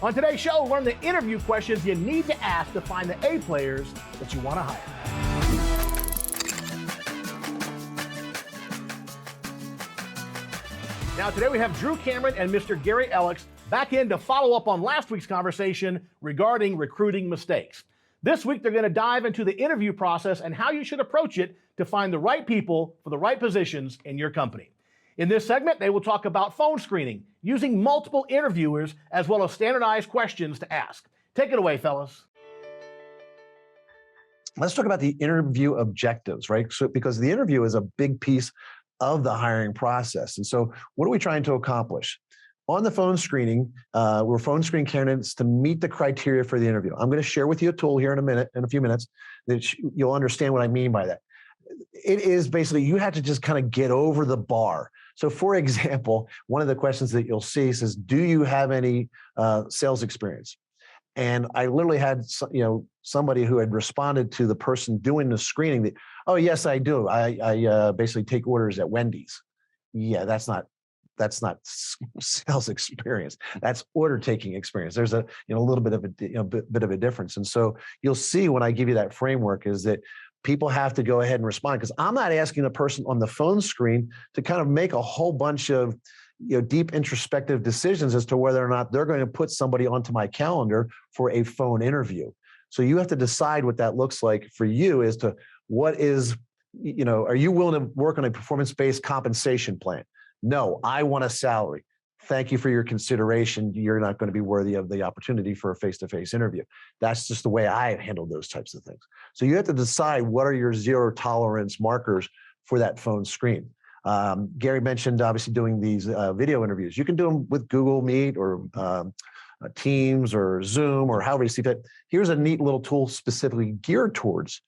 On today's show, learn the interview questions you need to ask to find the A players that you want to hire. Now, today we have Drew Cameron and Mr. Gary Elekes back in to follow up on last week's conversation regarding recruiting mistakes. This week, they're going to dive into the interview process and how you should approach it to find the right people for the right positions in your company. In this segment, they will talk about phone screening, using multiple interviewers, as well as standardized questions to ask. Take it away, fellas. Let's talk about the interview objectives, right? So, because the interview is a big piece of the hiring process. And so what are we trying to accomplish? On the phone screening, we're phone screening candidates to meet the criteria for the interview. I'm going to share with you a tool here in a few minutes, that you'll understand what I mean by that. It is basically, you have to just kind of get over the bar. So for example, one of the questions that you'll see says, do you have any sales experience? And I literally had somebody who had responded to the person doing the screening that, oh, yes, I do. I basically take orders at Wendy's. Yeah, that's not sales experience. That's order taking experience. There's a little bit of a difference. And so you'll see when I give you that framework is that people have to go ahead and respond, because I'm not asking the person on the phone screen to kind of make a whole bunch of deep introspective decisions as to whether or not they're going to put somebody onto my calendar for a phone interview. So you have to decide what that looks like for you as to what is, are you willing to work on a performance-based compensation plan? No, I want a salary. Thank you for your consideration. You're not going to be worthy of the opportunity for a face-to-face interview. That's just the way I handle those types of things. So you have to decide what are your zero tolerance markers for that phone screen. Gary mentioned obviously doing these video interviews. You can do them with Google Meet or Teams or Zoom or however you see fit. Here's a neat little tool specifically geared towards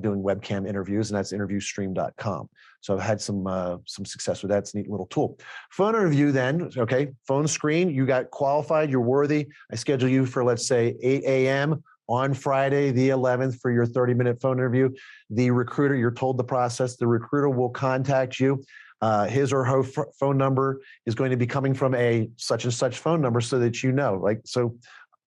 doing webcam interviews, and that's interviewstream.com. So I've had some success with that. It's a neat little tool. Phone interview then, okay, phone screen, you got qualified, you're worthy. I schedule you for, let's say, 8 a.m. on Friday, the 11th, for your 30-minute phone interview. The recruiter, you're told the process, the recruiter will contact you. His or her phone number is going to be coming from a such and such phone number, so that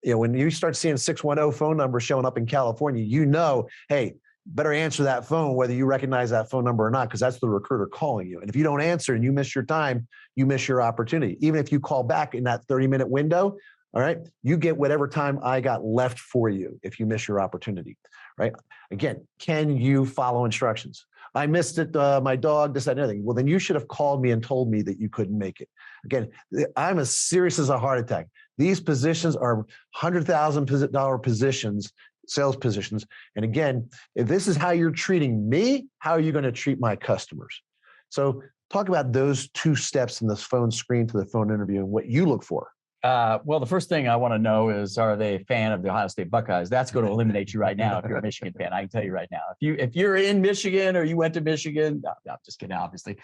when you start seeing 610 phone numbers showing up in California, hey, better answer that phone whether you recognize that phone number or not, because that's the recruiter calling you. And if you don't answer and you miss your time, you miss your opportunity. Even if you call back in that 30-minute window, all right, you get whatever time I got left for you if you miss your opportunity, right? Again, can you follow instructions? I missed it, my dog, this, that, and everything. Well, then you should have called me and told me that you couldn't make it. Again, I'm as serious as a heart attack. These positions are $100,000 positions, sales positions. And again, if this is how you're treating me, how are you going to treat my customers? So talk about those two steps in this phone screen to the phone interview and what you look for. Well, the first thing I want to know is, are they a fan of the Ohio State Buckeyes? That's going to eliminate you right now if you're a Michigan fan. I can tell you right now. If you're in Michigan or you went to Michigan, no, I'm just kidding, obviously.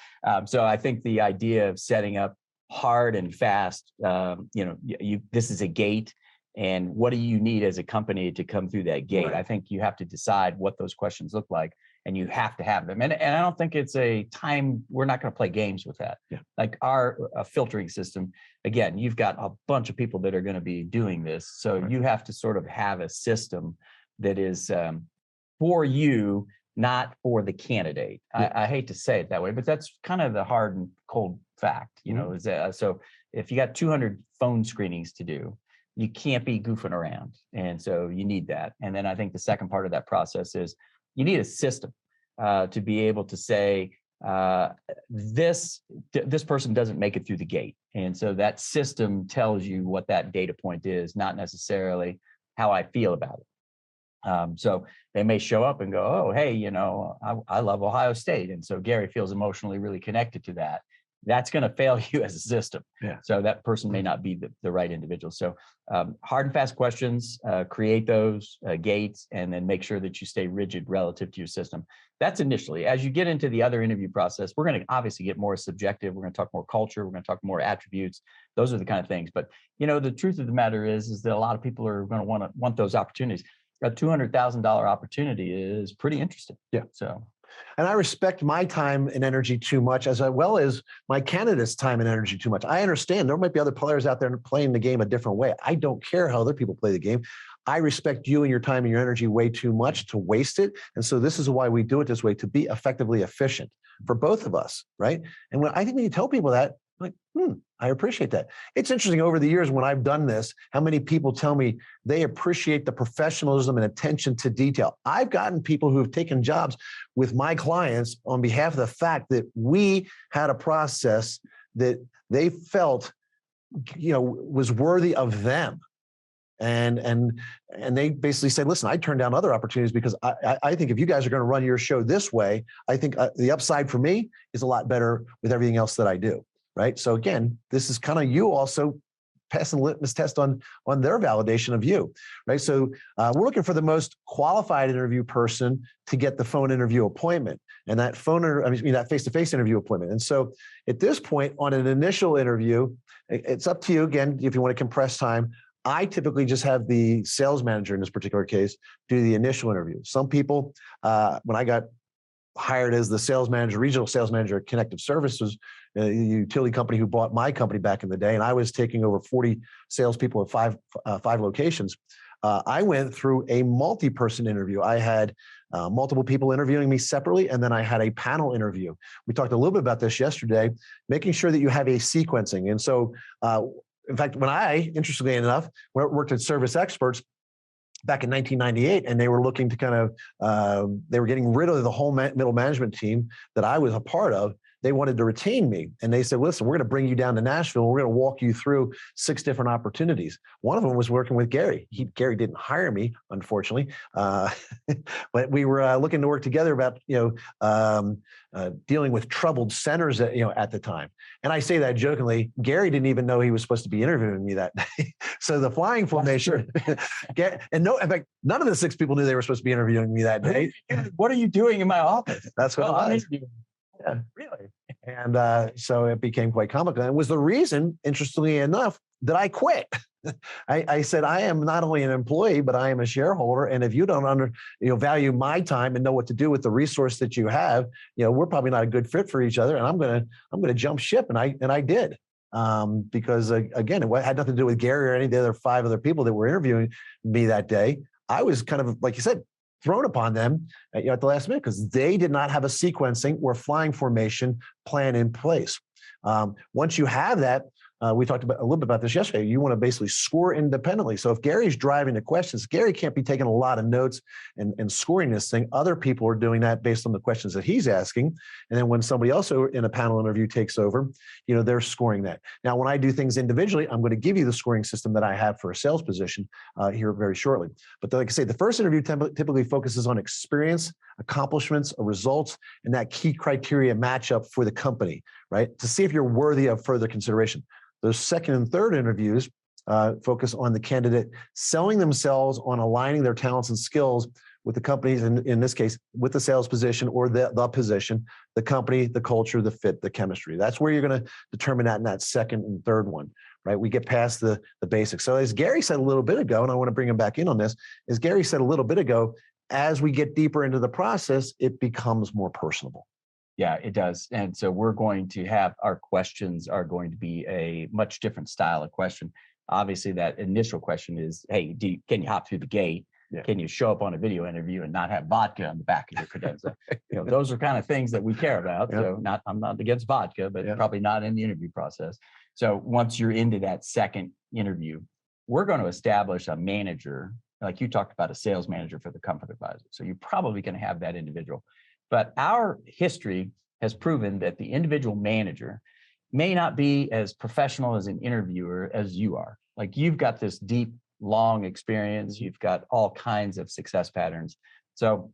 So I think the idea of setting up hard and fast, this is a gate, and what do you need as a company to come through that gate? Right. I think you have to decide what those questions look like, and you have to have them. And I don't think it's a time, we're not going to play games with that. Yeah. Like our filtering system, again, you've got a bunch of people that are going to be doing this. So right. You have to sort of have a system that is for you, not for the candidate. Yeah. I hate to say it that way, but that's kind of the hard and cold fact, is that, so if you got 200 phone screenings to do, you can't be goofing around. And so you need that. And then I think the second part of that process is you need a system to be able to say, this person doesn't make it through the gate. And so that system tells you what that data point is, not necessarily how I feel about it. So they may show up and go, oh, hey, I love Ohio State. And so Gary feels emotionally really connected to that. That's going to fail you as a system. Yeah. So that person may not be the right individual. So hard and fast questions, create those gates, and then make sure that you stay rigid relative to your system. That's initially. As you get into the other interview process, we're going to obviously get more subjective. We're going to talk more culture. We're going to talk more attributes. Those are the kind of things. But the truth of the matter is that a lot of people are going to want those opportunities. A $200,000 opportunity is pretty interesting. Yeah. So And I respect my time and energy too much, as well as my candidates' time and energy too much. I understand there might be other players out there playing the game a different way. I don't care how other people play the game. I respect you and your time and your energy way too much to waste it. And so this is why we do it this way, to be effectively efficient for both of us, right? And I think when you tell people that, like, I appreciate that. It's interesting over the years when I've done this, how many people tell me they appreciate the professionalism and attention to detail. I've gotten people who have taken jobs with my clients on behalf of the fact that we had a process that they felt, was worthy of them. And they basically said, listen, I turned down other opportunities because I think if you guys are going to run your show this way, I think the upside for me is a lot better with everything else that I do. Right. So again, this is kind of you also passing the litmus test on their validation of you. Right. So we're looking for the most qualified interview person to get the phone interview appointment, and that that face-to-face interview appointment. And so at this point on an initial interview, it's up to you again if you want to compress time. I typically just have the sales manager in this particular case do the initial interview. Some people, when I got hired as the sales manager, regional sales manager at Connective Services, a utility company who bought my company back in the day, and I was taking over 40 salespeople at five locations. I went through a multi-person interview. I had multiple people interviewing me separately, and then I had a panel interview. We talked a little bit about this yesterday, making sure that you have a sequencing. And so, in fact, when interestingly enough, worked at Service Experts back in 1998, and they were looking to they were getting rid of the whole middle management team that I was a part of. They wanted to retain me. And they said, listen, we're going to bring you down to Nashville. We're going to walk you through 6 different opportunities. One of them was working with Gary. Gary didn't hire me, unfortunately. But we were looking to work together about, dealing with troubled centers at the time. And I say that jokingly. Gary didn't even know he was supposed to be interviewing me that day. So the flying formation, and in fact, none of the 6 people knew they were supposed to be interviewing me that day. What are you doing in my office? That's what I was. Yeah, really. And so it became quite comical. And it was the reason, interestingly enough, that I quit. I said, I am not only an employee, but I am a shareholder. And if you don't value my time and know what to do with the resource that you have, we're probably not a good fit for each other. And I'm gonna jump ship. And I did. Because again, it had nothing to do with Gary or any of the other 5 other people that were interviewing me that day. I was kind of, like you said, thrown upon them at the last minute because they did not have a sequencing or flying formation plan in place. Once you have that, we talked a little bit about this yesterday. You want to basically score independently. So if Gary's driving the questions, Gary can't be taking a lot of notes and scoring this thing. Other people are doing that based on the questions that he's asking. And then when somebody else in a panel interview takes over, they're scoring that. Now, when I do things individually, I'm going to give you the scoring system that I have for a sales position here very shortly. But like I say, the first interview typically focuses on experience, accomplishments, results, and that key criteria matchup for the company, right? To see if you're worthy of further consideration. Those second and third interviews focus on the candidate selling themselves on aligning their talents and skills with the companies, in this case, with the sales position or the position, the company, the culture, the fit, the chemistry. That's where you're going to determine that in that second and third one, right? We get past the basics. So as Gary said a little bit ago, and I want to bring him back in on this, as Gary said a little bit ago, as we get deeper into the process, it becomes more personable. Yeah, it does. And so we're going to have our questions are going to be a much different style of question. Obviously, that initial question is, hey, can you hop through the gate? Yeah. Can you show up on a video interview and not have vodka on the back of your credenza? Those are kind of things that we care about. Yep. So I'm not against vodka, but probably not in the interview process. So once you're into that second interview, we're going to establish a manager, like you talked about, a sales manager for the comfort advisor. So you're probably going to have that individual. But our history has proven that the individual manager may not be as professional as an interviewer as you are. Like you've got this deep, long experience. You've got all kinds of success patterns. So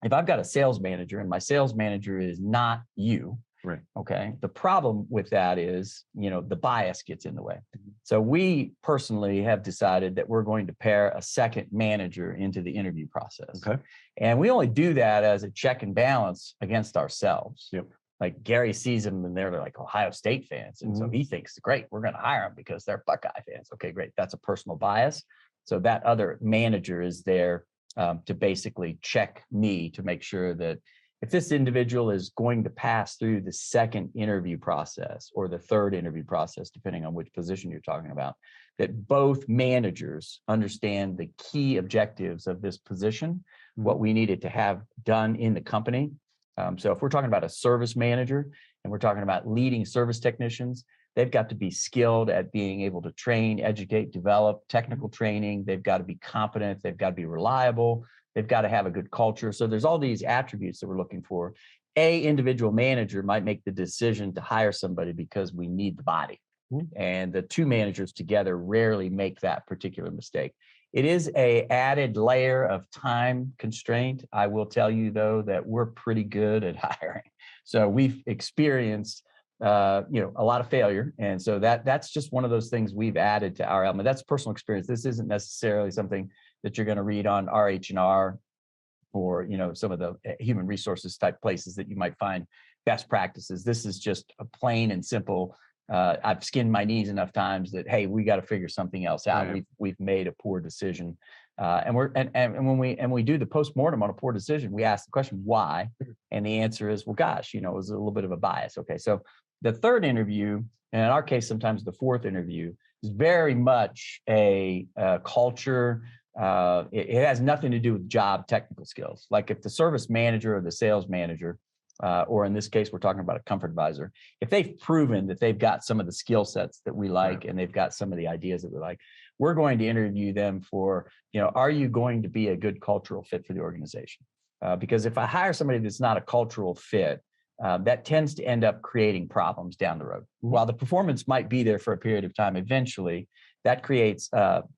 if I've got a sales manager and my sales manager is not you, right? Okay. The problem with that is, the bias gets in the way. So we personally have decided that we're going to pair a second manager into the interview process. Okay. And we only do that as a check and balance against ourselves. Yep. Like Gary sees them and they're like Ohio State fans. And so he thinks, great, we're going to hire them because they're Buckeye fans. Okay, great. That's a personal bias. So that other manager is there to basically check me to make sure that if this individual is going to pass through the second interview process or the third interview process, depending on which position you're talking about, that both managers understand the key objectives of this position, what we needed to have done in the company. So if we're talking about a service manager and we're talking about leading service technicians, they've got to be skilled at being able to train, educate, develop technical training. They've got to be competent. They've got to be reliable. They've got to have a good culture. So there's all these attributes that we're looking for. A individual manager might make the decision to hire somebody because we need the body. And the two managers together rarely make that particular mistake. It is an added layer of time constraint. I will tell you, though, that we're pretty good at hiring. So we've experienced a lot of failure. And so that's just one of those things we've added to our element. That's personal experience. This isn't necessarily something that you're going to read on RH&R or, some of the human resources type places that you might find best practices. This is just a plain and simple. I've skinned my knees enough times that, hey, we got to figure something else out. Right. We've made a poor decision. And when we do the postmortem on a poor decision, we ask the question, why? And the answer is, well, gosh, it was a little bit of a bias. Okay. So the third interview, and in our case, sometimes the fourth interview, is very much a culture. It has nothing to do with job technical skills. Like if the service manager or the sales manager, or in this case, we're talking about a comfort advisor, if they've proven that they've got some of the skill sets that we like, and they've got some of the ideas that we like, we're going to interview them for, are you going to be a good cultural fit for the organization? Because if I hire somebody that's not a cultural fit, that tends to end up creating problems down the road. While the performance might be there for a period of time, eventually that creates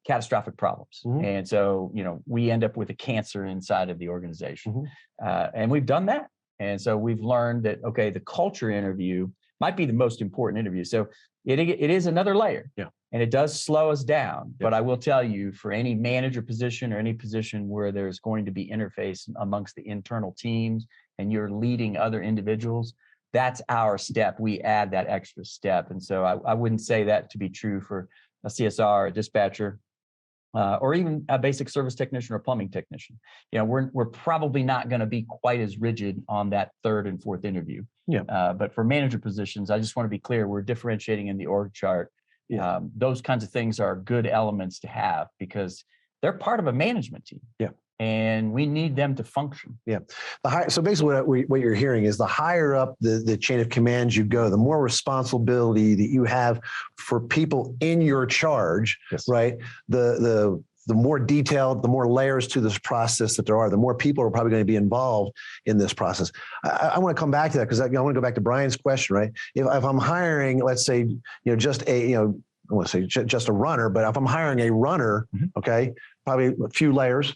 catastrophic problems. And so, we end up with a cancer inside of the organization. And we've done that. And so we've learned that, okay, the culture interview might be the most important interview. So it is another layer. Yeah. And it does slow us down. Yeah. But I will tell you, for any manager position or any position where there's going to be interface amongst the internal teams and you're leading other individuals, that's our step. We add that extra step. And so I wouldn't say that to be true for a CSR, a dispatcher, or even a basic service technician or plumbing technician. We're probably not going to be quite as rigid on that third and fourth interview. Yeah. But for manager positions, I just want to be clear, we're differentiating in the org chart. Yeah. Those kinds of things are good elements to have because they're part of a management team. Yeah. And we need them to function. Yeah. So basically what you're hearing is the higher up the chain of command you go, the more responsibility that you have for people in your charge, yes. Right? The more detailed, the more layers to this process that there are, the more people are probably going to be involved in this process. I want to come back to that because I want to go back to Brian's question, right? If I'm hiring, let's say, just I want to say just a runner, but if I'm hiring a runner, okay, probably a few layers,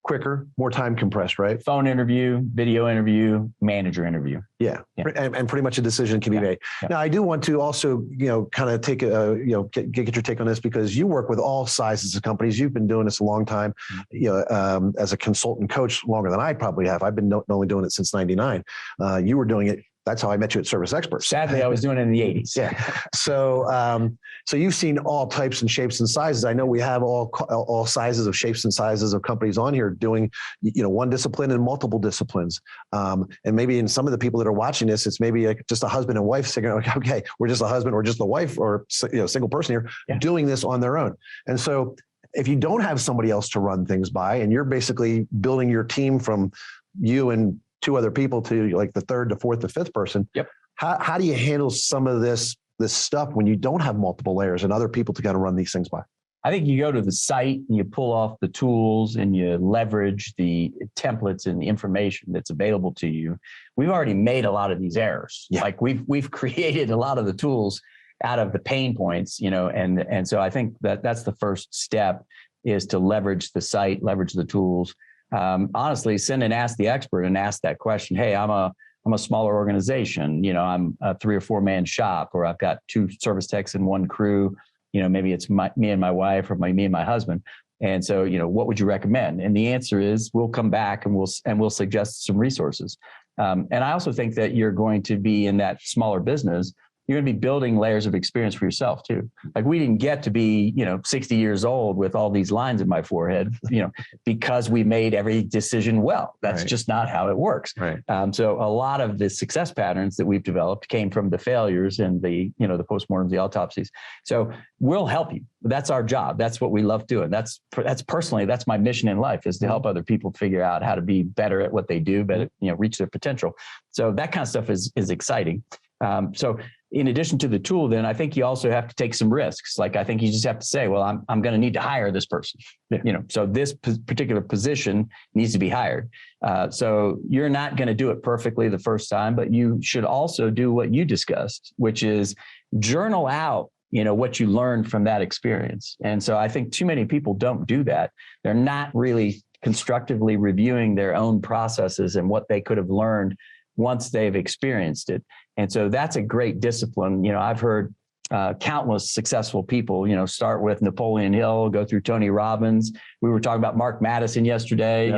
quicker, more time compressed, right? Phone interview, video interview, manager interview. Yeah. And pretty much a decision can be made. Yeah. Now, I do want to also, kind of take get your take on this because you work with all sizes of companies. You've been doing this a long time, as a consultant coach longer than I probably have. I've been only doing it since '99. You were doing it. That's how I met you at Service Experts. Sadly, I was doing it in the 80s. Yeah. So you've seen all types and shapes and sizes. I know we have all sizes of shapes and sizes of companies on here doing, one discipline and multiple disciplines. And maybe in some of the people that are watching this, it's maybe just a husband and wife saying, okay, we're just a husband or just the wife or single person here doing this on their own. And so if you don't have somebody else to run things by, and you're basically building your team from you and two other people to like the third, the fourth, the fifth person. Yep. How do you handle some of this stuff when you don't have multiple layers and other people to kind of run these things by? I think you go to the site and you pull off the tools and you leverage the templates and the information that's available to you. We've already made a lot of these errors. Yeah. Like we've created a lot of the tools out of the pain points, and so I think that's the first step is to leverage the site, leverage the tools. Honestly, send and ask the expert and ask that question. Hey, I'm a smaller organization. I'm a 3 or 4 man shop, or I've got 2 service techs in one crew. Maybe it's me and my wife, or me and my husband. And so, what would you recommend? And the answer is, we'll come back and we'll suggest some resources. And I also think that you're going to be in that smaller business you're going to be building layers of experience for yourself too. Like we didn't get to be, 60 years old with all these lines in my forehead, because we made every decision well. That's just not how it works. Right. So a lot of the success patterns that we've developed came from the failures and the postmortems, the autopsies. So we'll help you. That's our job. That's what we love doing. That's personally, that's my mission in life, is to help other people figure out how to be better at what they do, but reach their potential. So that kind of stuff is exciting. So in addition to the tool, then I think you also have to take some risks. Like I think you just have to say, well, I'm going to need to hire this person. So this particular position needs to be hired. So you're not going to do it perfectly the first time, but you should also do what you discussed, which is journal out what you learned from that experience. And so I think too many people don't do that. They're not really constructively reviewing their own processes and what they could have learned once they've experienced it. And so that's a great discipline. I've heard countless successful people, start with Napoleon Hill, go through Tony Robbins. We were talking about Mark Madison yesterday.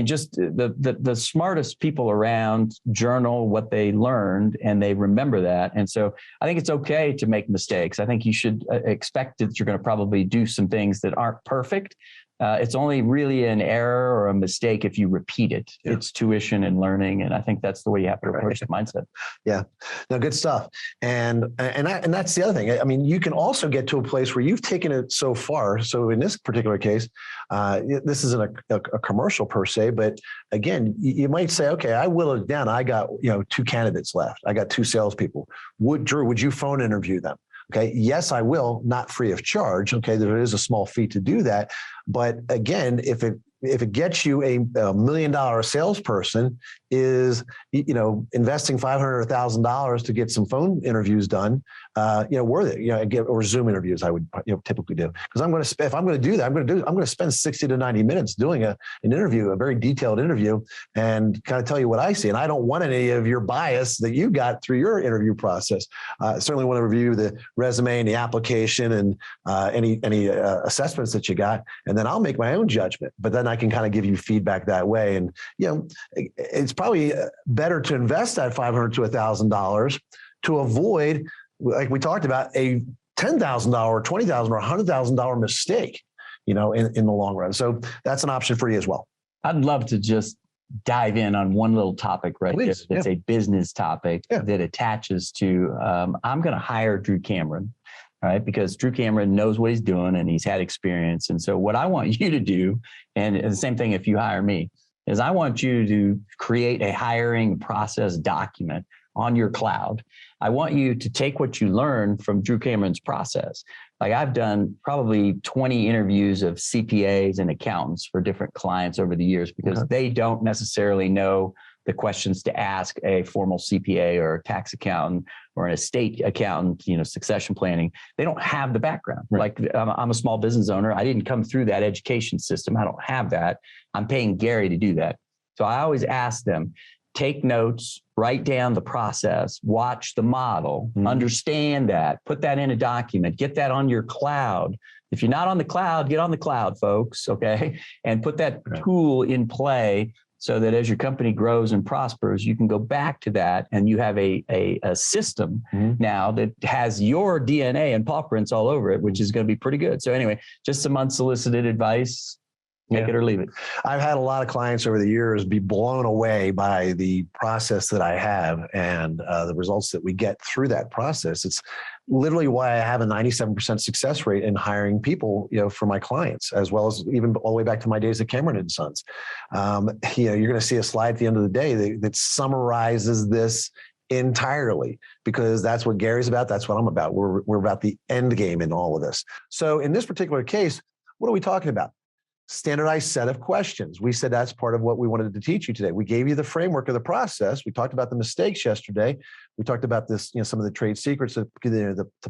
Just the smartest people around journal what they learned and they remember that. And so I think it's okay to make mistakes. I think you should expect that you're going to probably do some things that aren't perfect. It's only really an error or a mistake if you repeat it. Yeah. It's tuition and learning, and I think that's the way you have to approach the mindset. Yeah, no, good stuff. And that's the other thing. I mean, you can also get to a place where you've taken it so far. So in this particular case, this isn't a commercial per se, but again, you might say, okay, I whittled it down. I got 2 candidates left. I got 2 salespeople. Drew, would you phone interview them? Okay. Yes, I will, not free of charge. Okay. There is a small fee to do that. But again, if it gets you a $1 million salesperson, is investing $500 or $1,000 to get some phone interviews done, worth it. Or Zoom interviews, I would typically do, because if I'm going to do that, I'm going to spend 60 to 90 minutes doing an interview, a very detailed interview, and kind of tell you what I see. And I don't want any of your bias that you got through your interview process. Certainly want to review the resume and the application and any assessments that you got, and then I'll make my own judgment. But then I can kind of give you feedback that way. And it's probably better to invest that $500 to $1,000 to avoid, like we talked about, a $10,000 or $20,000 or $100,000 mistake, in the long run. So that's an option for you as well. I'd love to just dive in on one little topic there. That's a business topic that attaches to, I'm going to hire Drew Cameron. Right, because Drew Cameron knows what he's doing and he's had experience. And so what I want you to do, and the same thing if you hire me, is I want you to create a hiring process document on your cloud. I want you to take what you learned from Drew Cameron's process. Like I've done probably 20 interviews of CPAs and accountants for different clients over the years, because they don't necessarily know the questions to ask a formal CPA or a tax accountant or an estate accountant, succession planning. They don't have the background. Right. Like I'm a small business owner. I didn't come through that education system. I don't have that. I'm paying Gary to do that. So I always ask them, take notes, write down the process, watch the model, understand that, put that in a document, get that on your cloud. If you're not on the cloud, get on the cloud, folks, okay? And put that tool in play so that as your company grows and prospers, you can go back to that and you have a system now that has your DNA and paw prints all over it, which is going to be pretty good. So anyway, just some unsolicited advice. Make it or leave it. I've had a lot of clients over the years be blown away by the process that I have and the results that we get through that process. It's literally why I have a 97% success rate in hiring people, for my clients, as well as even all the way back to my days at Cameron and Sons. You're going to see a slide at the end of the day that summarizes this entirely, because that's what Gary's about. That's what I'm about. We're about the end game in all of this. So in this particular case, what are we talking about? Standardized set of questions. We said that's part of what we wanted to teach you today. We gave you the framework of the process. We talked about the mistakes yesterday. We talked about this, some of the trade secrets to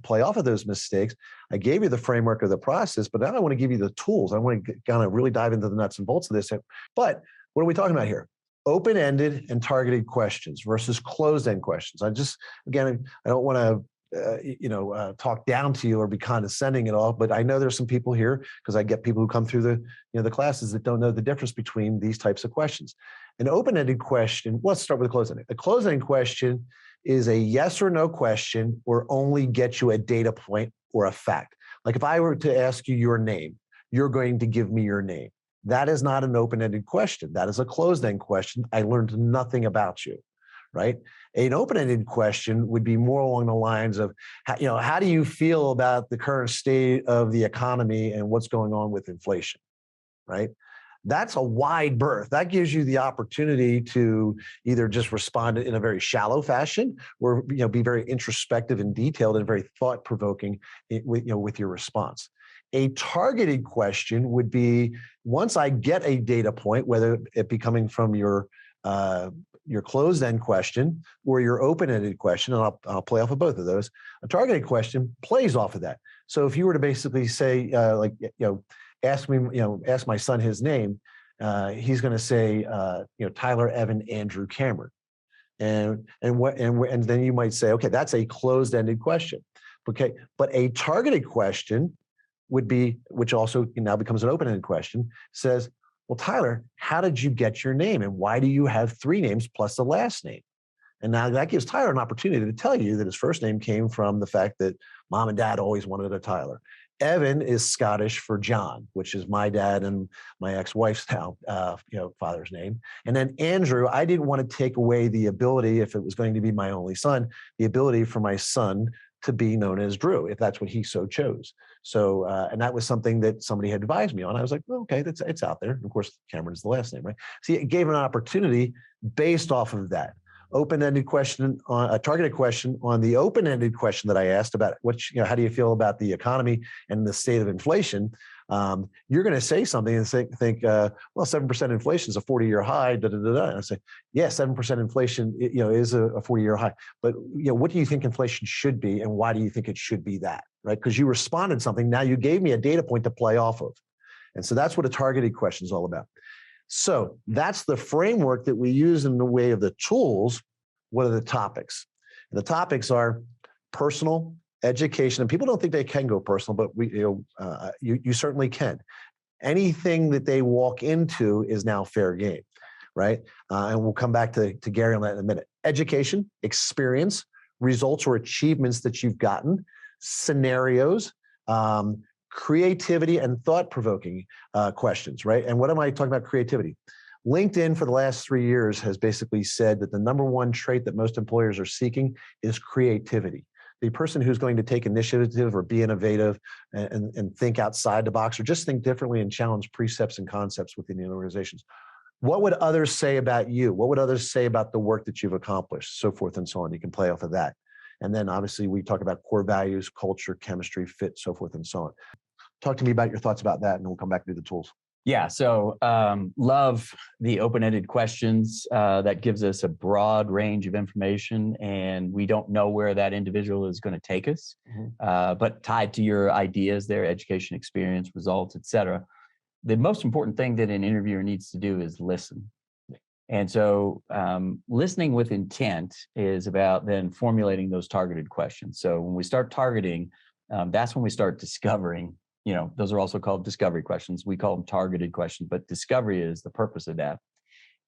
play off of those mistakes. I gave you the framework of the process, but now I want to give you the tools. I want to kind of really dive into the nuts and bolts of this. But what are we talking about here? Open-ended and targeted questions versus closed-end questions. I don't want to talk down to you or be condescending at all, but I know there's some people here, because I get people who come through the classes that don't know the difference between these types of questions. An open-ended question, let's start with a closed-ended. A closed-ended question is a yes or no question or only get you a data point or a fact. Like if I were to ask you your name, you're going to give me your name. That is not an open-ended question. That is a closed-end question. I learned nothing about you, right? An open-ended question would be more along the lines of, how do you feel about the current state of the economy and what's going on with inflation, right? That's a wide berth. That gives you the opportunity to either just respond in a very shallow fashion or be very introspective and detailed and very thought-provoking with your response. A targeted question would be, once I get a data point, whether it be coming from your closed-end question or your open-ended question, and I'll play off of both of those. A targeted question plays off of that. So if you were to basically say, ask my son his name, he's going to say, Tyler, Evan, Andrew, Cameron, and then you might say, okay, that's a closed-ended question. Okay, but a targeted question would be, which also now becomes an open-ended question, says, well, Tyler, how did you get your name? And why do you have 3 names plus the last name? And now that gives Tyler an opportunity to tell you that his first name came from the fact that mom and dad always wanted a Tyler. Evan is Scottish for John, which is my dad and my ex-wife's now, father's name. And then Andrew, I didn't want to take away the ability, if it was going to be my only son, the ability for my son to be known as Drew, if that's what he so chose. So, and that was something that somebody had advised me on. I was like, well, okay, it's out there. And of course, Cameron's the last name, right? See, it gave an opportunity based off of that. Open-ended question, a targeted question on the open-ended question that I asked about how do you feel about the economy and the state of inflation? You're going to say something and think, well, 7% inflation is a 40-year high. And I say, yeah, 7% inflation, is a 40-year high. But what do you think inflation should be, and why do you think it should be that? Right? Because you responded something. Now you gave me a data point to play off of, and so that's what a targeted question is all about. So that's the framework that we use in the way of the tools. What are the topics? And the topics are personal, education, and people don't think they can go personal, but you certainly can. Anything that they walk into is now fair game, right? And we'll come back to Gary on that in a minute. Education, experience, results or achievements that you've gotten, scenarios, creativity, and thought-provoking questions, right? And what am I talking about creativity? LinkedIn for the last 3 years has basically said that the number one trait that most employers are seeking is creativity. The person who's going to take initiative or be innovative and think outside the box or just think differently and challenge precepts and concepts within the organizations. What would others say about you? What would others say about the work that you've accomplished? So forth and so on. You can play off of that. And then obviously we talk about core values, culture, chemistry, fit, so forth and so on. Talk to me about your thoughts about that, and we'll come back to the tools. Yeah, so love the open-ended questions. That gives us a broad range of information, and we don't know where that individual is going to take us. Mm-hmm. But tied to your ideas there, education, experience, results, et cetera, the most important thing that an interviewer needs to do is listen. And so listening with intent is about then formulating those targeted questions. So when we start targeting, that's when we start discovering. Those are also called discovery questions. We call them targeted questions, but discovery is the purpose of that.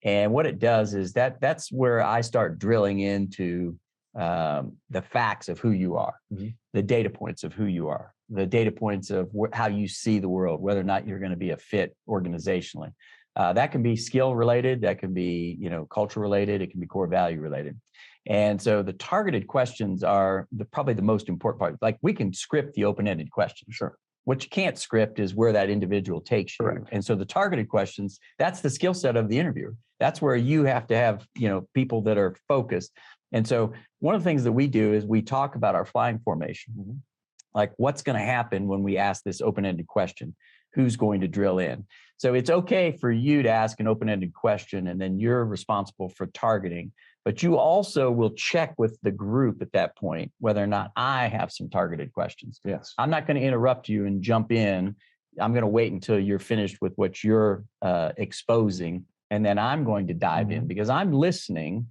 And what it does is that's where I start drilling into the facts of who you are, mm-hmm. the data points of who you are, the data points of how you see the world, whether or not you're going to be a fit organizationally. That can be skill related, that can be culture related, it can be core value related. And so the targeted questions are probably the most important part. Like we can script the open-ended questions. Sure. What you can't script is where that individual takes you. Correct. And so the targeted questions, that's the skill set of the interviewer. That's where you have to have, people that are focused. And so one of the things that we do is we talk about our flying formation. Mm-hmm. Like what's going to happen when we ask this open-ended question? Who's going to drill in? So it's okay for you to ask an open-ended question and then you're responsible for targeting, but you also will check with the group at that point whether or not I have some targeted questions. Yes. I'm not going to interrupt you and jump in. I'm going to wait until you're finished with what you're exposing, and then I'm going to dive in because I'm listening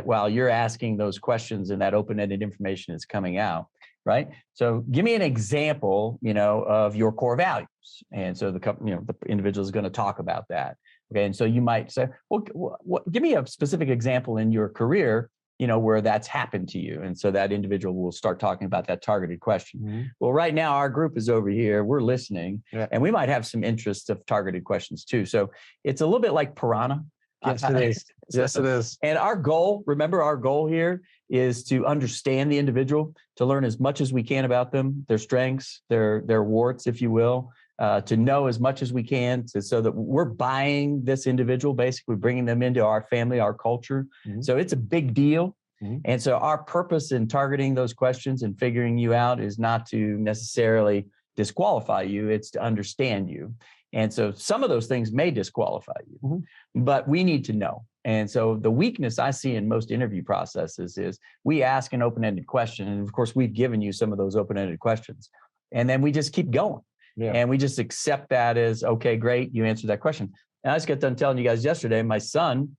while you're asking those questions and that open-ended information is coming out. Right. So give me an example, of your core values. And so the individual is going to talk about that. Okay. And so you might say, well, give me a specific example in your career where that's happened to you. And so that individual will start talking about that targeted question. Mm-hmm. Well, right now our group is over here, we're listening, and we might have some interest of targeted questions too. So it's a little bit like Piranha. Yes, it is. Yes, it is. And our goal, remember our goal here is to understand the individual, to learn as much as we can about them, their strengths, their warts, if you will, to know as much as we can so that we're buying this individual, basically bringing them into our family, our culture. Mm-hmm. So it's a big deal. Mm-hmm. And so our purpose in targeting those questions and figuring you out is not to necessarily disqualify you, it's to understand you. And so some of those things may disqualify you, mm-hmm. but we need to know. And so the weakness I see in most interview processes is we ask an open-ended question. And of course, we've given you some of those open-ended questions. And then we just keep going. Yeah. And we just accept that as, okay, great, you answered that question. And I just got done telling you guys yesterday, my son,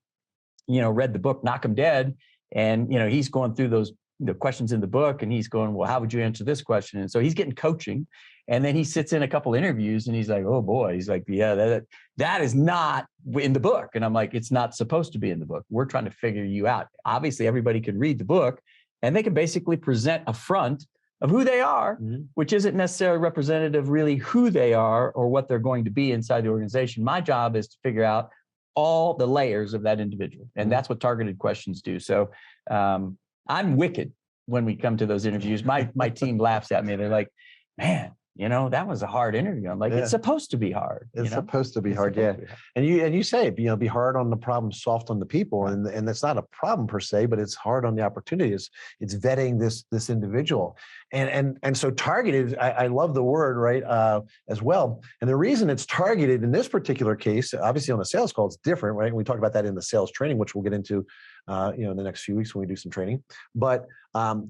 read the book, Knock 'Em Dead. And, he's going through the questions in the book and he's going, well, how would you answer this question? And so he's getting coaching. And then he sits in a couple interviews and he's like, oh boy, he's like, yeah, that is not in the book. And I'm like, it's not supposed to be in the book. We're trying to figure you out. Obviously, everybody can read the book and they can basically present a front of who they are, mm-hmm. which isn't necessarily representative really who they are or what they're going to be inside the organization. My job is to figure out all the layers of that individual. And that's what targeted questions do. So I'm wicked when we come to those interviews. My team laughs at me. They're like, man, that was a hard interview. I'm like, it's supposed to be hard. It's supposed to be hard. Yeah. And you say, be hard on the problem, soft on the people. And that's not a problem per se, but it's hard on the opportunities. It's vetting this individual. And so targeted, I love the word, right, as well. And the reason it's targeted in this particular case, obviously on a sales call, it's different, right? And we talk about that in the sales training, which we'll get into in the next few weeks when we do some training. But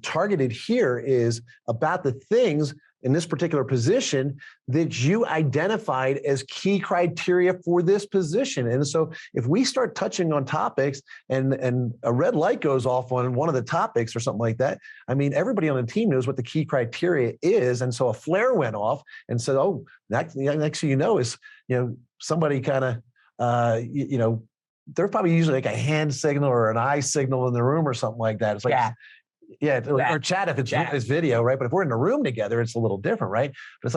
targeted here is about the things in this particular position that you identified as key criteria for this position. And so if we start touching on topics and a red light goes off on one of the topics or something like that, I mean, everybody on the team knows what the key criteria is. And so a flare went off and said, oh, next thing you know is, somebody kind of, there's probably usually like a hand signal or an eye signal in the room or something like that. It's like, yeah, or chat if it's video, right? But if we're in a room together, it's a little different, right? But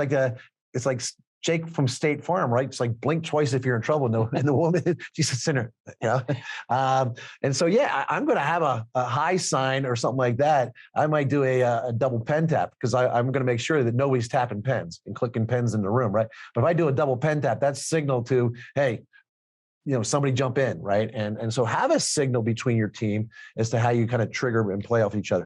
it's like Jake from State Farm, right? It's like blink twice if you're in trouble. No, and the woman, she's a sinner, and so I'm going to have a high sign or something like that. I might do a double pen tap because I'm going to make sure that nobody's tapping pens and clicking pens in the room, right? But if I do a double pen tap, that's signal to, hey, somebody jump in, right? And so have a signal between your team as to how you kind of trigger and play off each other.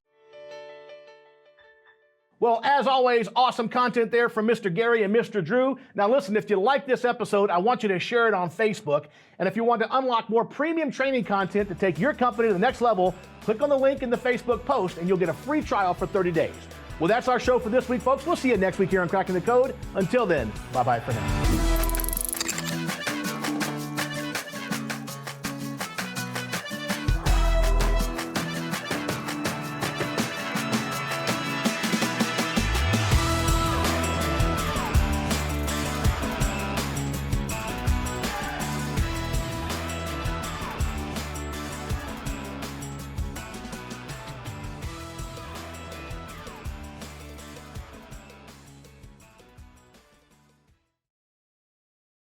Well, as always, awesome content there from Mr. Gary and Mr. Drew. Now listen, if you like this episode, I want you to share it on Facebook. And if you want to unlock more premium training content to take your company to the next level, click on the link in the Facebook post and you'll get a free trial for 30 days. Well, that's our show for this week, folks. We'll see you next week here on Cracking the Code. Until then, bye-bye for now.